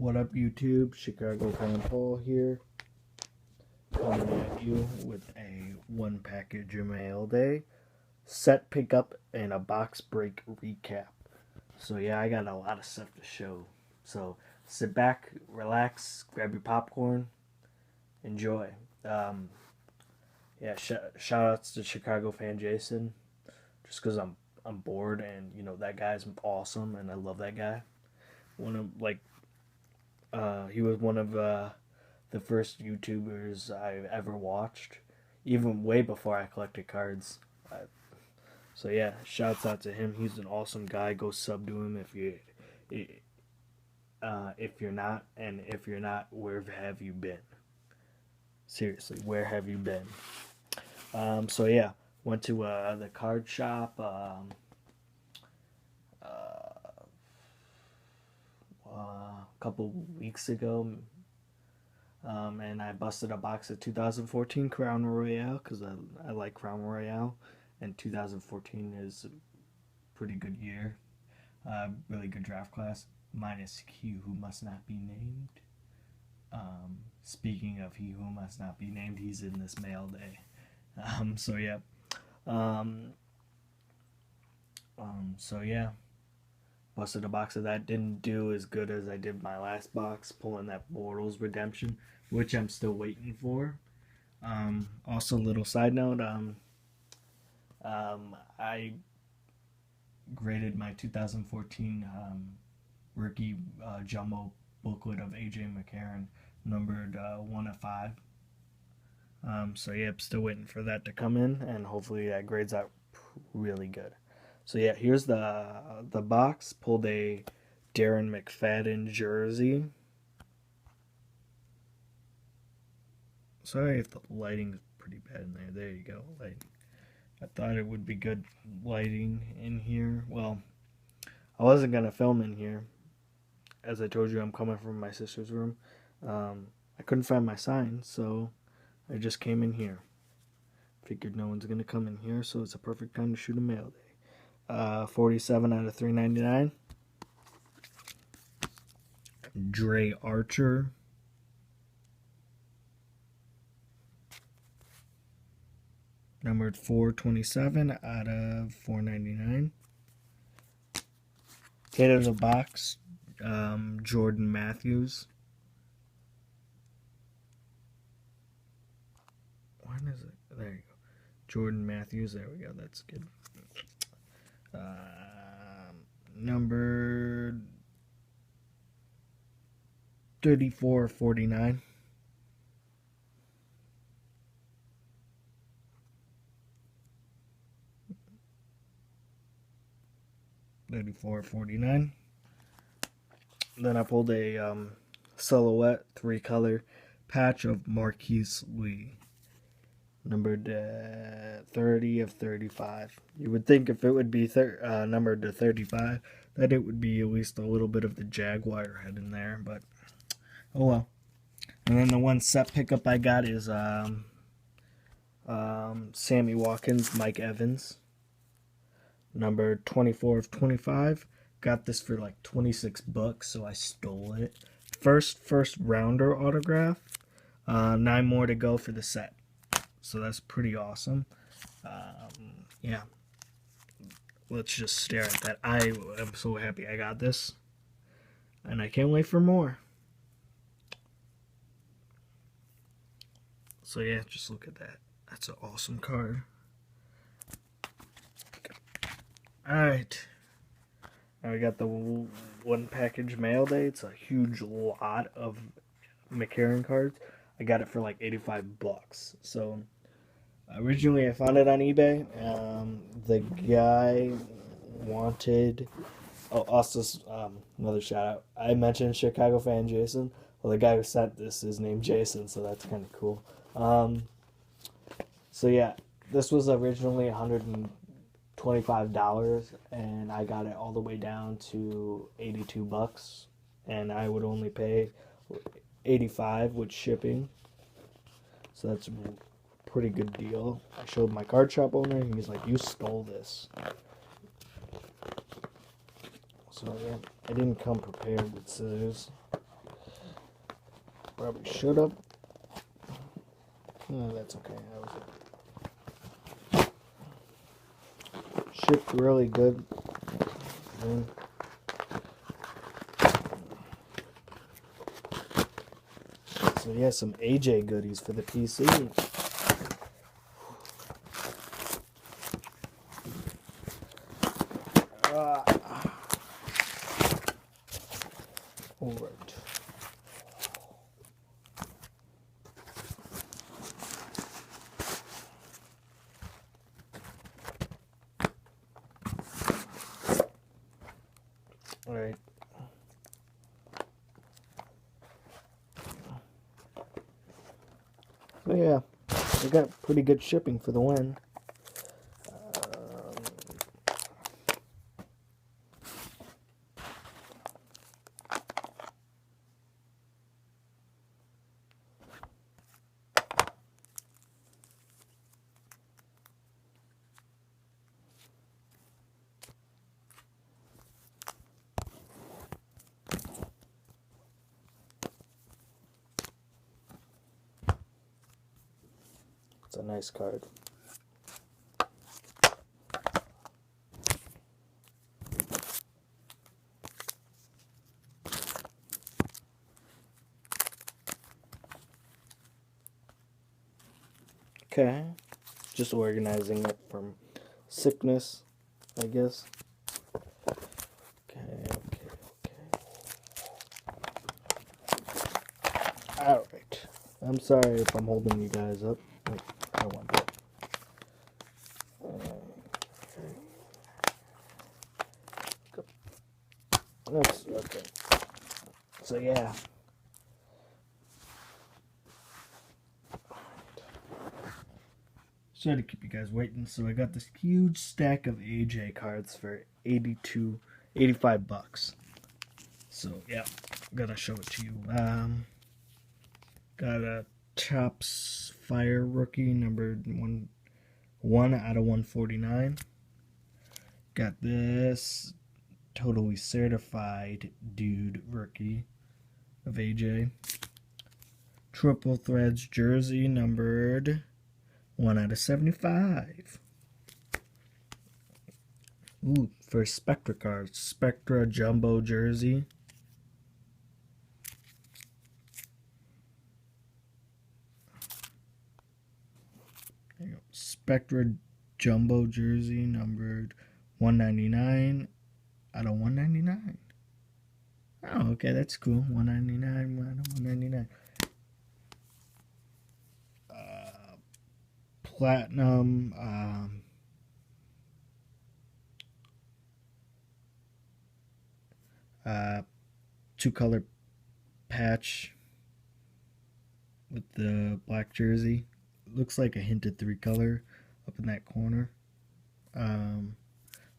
What up, YouTube? Chicago Fan Paul here, coming at you with a one package of Mailday, set pickup, and a box break recap. So yeah, I got a lot of stuff to show. So sit back, relax, grab your popcorn, enjoy. Yeah, shout outs to Chicago fan Jason, just because I'm bored and that guy's awesome and I love that guy. One of he was one of the first YouTubers I ever watched, even way before I collected cards. So yeah, shouts out to him. He's an awesome guy. Go sub to him if you're not, and if you're not, where have you been? Seriously, where have you been? So yeah, went to the card shop a couple weeks ago. And I busted a box of 2014 Crown Royale because I like Crown Royale, and 2014 is a pretty good year. Really good draft class, minus Q, who must not be named. Speaking of he who must not be named, he's in this Mailday. So yeah. So yeah. Busted a box of that. Didn't do as good as I did my last box, pulling that Bortles redemption, which I'm still waiting for. Also, little side note, I graded my 2014 rookie jumbo booklet of AJ McCarron, numbered 1 of 5. So yeah, I'm still waiting for that to come in, and hopefully that grades out really good. So yeah, here's the box. Pulled a Darren McFadden jersey. Sorry if the lighting is pretty bad in there. There you go, lighting. I thought it would be good lighting in here. Well, I wasn't gonna film in here. As I told you, I'm coming from my sister's room. I couldn't find my sign, so I just came in here. Figured no one's gonna come in here, so it's a perfect time to shoot a mail day. 47 out of 399. Dre Archer. Numbered 427 out of 499. Hit of the box, Jordan Matthews. When is it? There you go. Jordan Matthews. There we go. That's good. Number 3449. Then I pulled a silhouette 3-color patch of Marquise Lee, numbered 30 of 35. You would think if it would be numbered to 35, that it would be at least a little bit of the Jaguar head in there, but oh well. And then the one set pickup I got is Sammy Watkins, Mike Evans, number 24 of 25. Got this for like 26 bucks, so I stole it. First rounder autograph. 9 more to go for the set. So that's pretty awesome. Yeah. Let's just stare at that. I am so happy I got this. And I can't wait for more. So yeah, just look at that. That's an awesome card. Alright. Now we got the one package mail day. It's a huge lot of McCarron cards. I got it for like 85 bucks. So originally I found it on eBay. The guy wanted... Oh, also, another shout out. I mentioned Chicago fan Jason. Well, the guy who sent this is named Jason, so that's kind of cool. So yeah, this was originally $125, and I got it all the way down to 82 bucks, and I would only pay 85 with shipping. So that's a pretty good deal. I showed my card shop owner, and he's like, "You stole this." So yeah, I didn't come prepared with scissors. Probably should have. No, that's okay. Shipped really good. So yeah, some AJ goodies for the PC. All right. All right. So yeah, we got pretty good shipping for the win. It's a nice card. Okay, just organizing it from sickness, I guess. Okay. All right. I'm sorry if I'm holding you guys up. Wait, I don't want that. That's okay. So yeah. Sorry to keep you guys waiting. So I got this huge stack of AJ cards for 85 bucks. So yeah, I'm gonna show it to you. Got a Chops Fire rookie numbered 1 out of 149. Got this totally certified dude rookie of AJ. Triple Threads jersey numbered 1 out of 75. Ooh, for Spectra cards, Spectra Jumbo jersey. There you go. Spectra Jumbo jersey numbered 199 out of 199. Oh, okay, that's cool. 199 out of 199. Platinum. Two-color patch with the black jersey. Looks like a hinted 3-color up in that corner.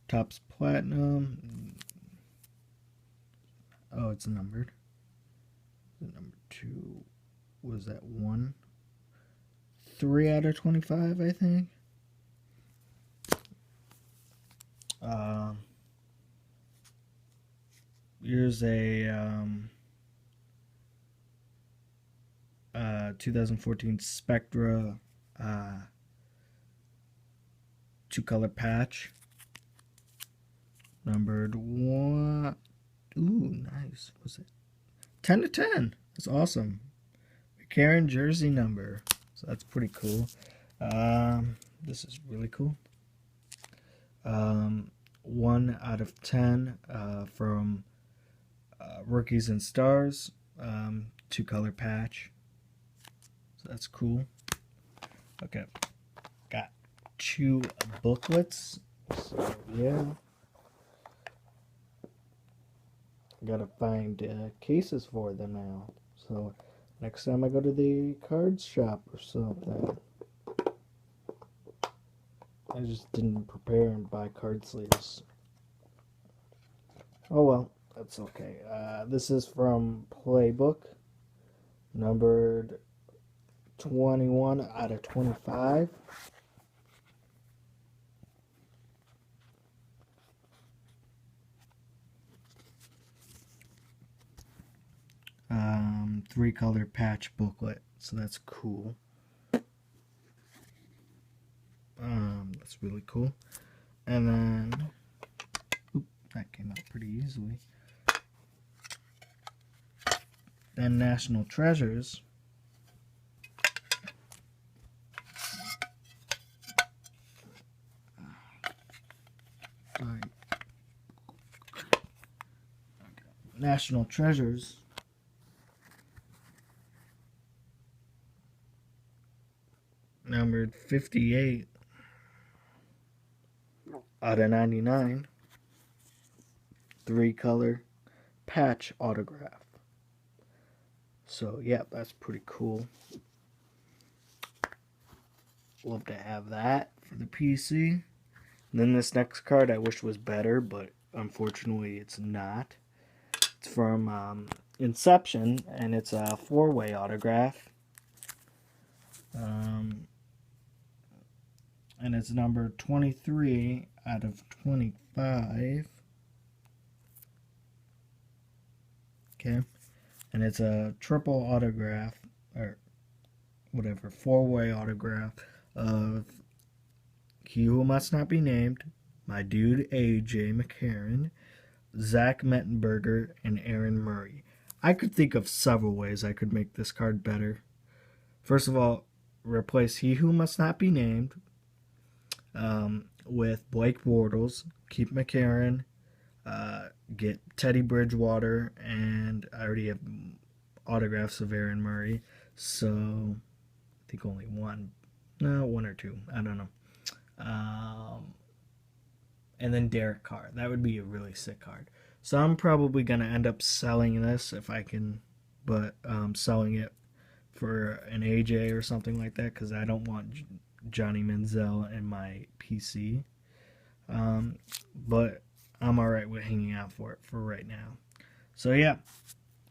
Top's platinum. Oh, it's numbered. Number 2 was that 1? 3 out of 25, I think. Here's a 2014 Spectra 2-color patch, numbered 1. Ooh, nice. What's it? 10 to 10. That's awesome. Karen jersey number. So that's pretty cool. This is really cool. 1 out of 10 from Rookies and Stars. 2-color patch. So that's cool. Okay. Got 2 booklets. So yeah. Gotta find cases for them now. So next time I go to the card shop or something. I just didn't prepare and buy card sleeves. Oh well, that's okay. This is from Playbook, numbered 21 out of 25. 3-color patch booklet, so that's cool. That's really cool. And then, that came out pretty easily. Then National Treasures. Sorry. National Treasures. Numbered 58 out of 99. 3-color patch autograph. So yeah, that's pretty cool. Love to have that for the PC. And then this next card I wish was better, but unfortunately it's not. It's from Inception, and it's a 4-way autograph. And it's number 23 out of 25. Okay. And it's a triple autograph, or whatever, 4-way autograph of He Who Must Not Be Named, my dude A.J. McCarron, Zach Mettenberger, and Aaron Murray. I could think of several ways I could make this card better. First of all, replace He Who Must Not Be Named with Blake Bortles, keep McCarron, get Teddy Bridgewater, and I already have autographs of Aaron Murray, so I think only one or two, I don't know. And then Derek Carr. That would be a really sick card. So I'm probably going to end up selling this if I can, but selling it for an AJ or something like that, because I don't want Johnny Manziel in my PC. But I'm alright with hanging out for it for right now. So yeah.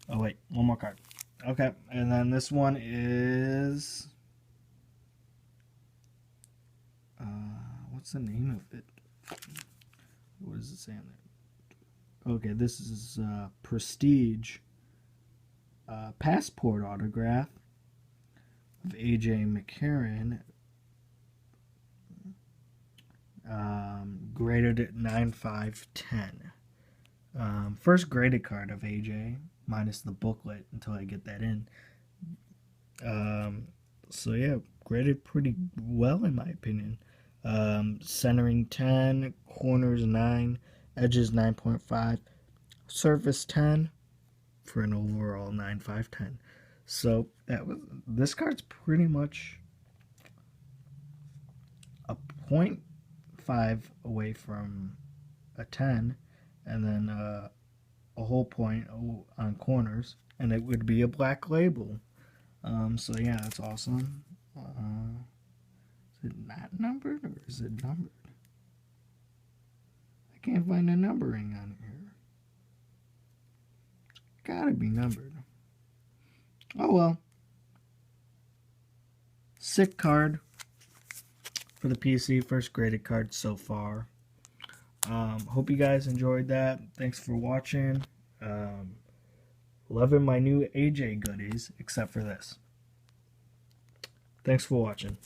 Oh wait, one more card. Okay, and then this one is... what's the name of it? What does it say on there? Okay, this is Prestige Passport autograph of AJ McCarron, graded at 9/5/10. First graded card of AJ, minus the booklet until I get that in. So yeah, graded pretty well in my opinion. Centering 10, corners 9, edges 9.5, surface 10 for an overall 9/5/10. So this card's pretty much a 0.5 away from a 10, and then a whole point on corners, and it would be a black label. So yeah, that's awesome. Is it not numbered, or is it numbered? I can't find a numbering on here. It's gotta be numbered. Oh well. Sick card for the PC. First graded card so far. Hope you guys enjoyed that. Thanks for watching. Loving my new AJ goodies, except for this. Thanks for watching.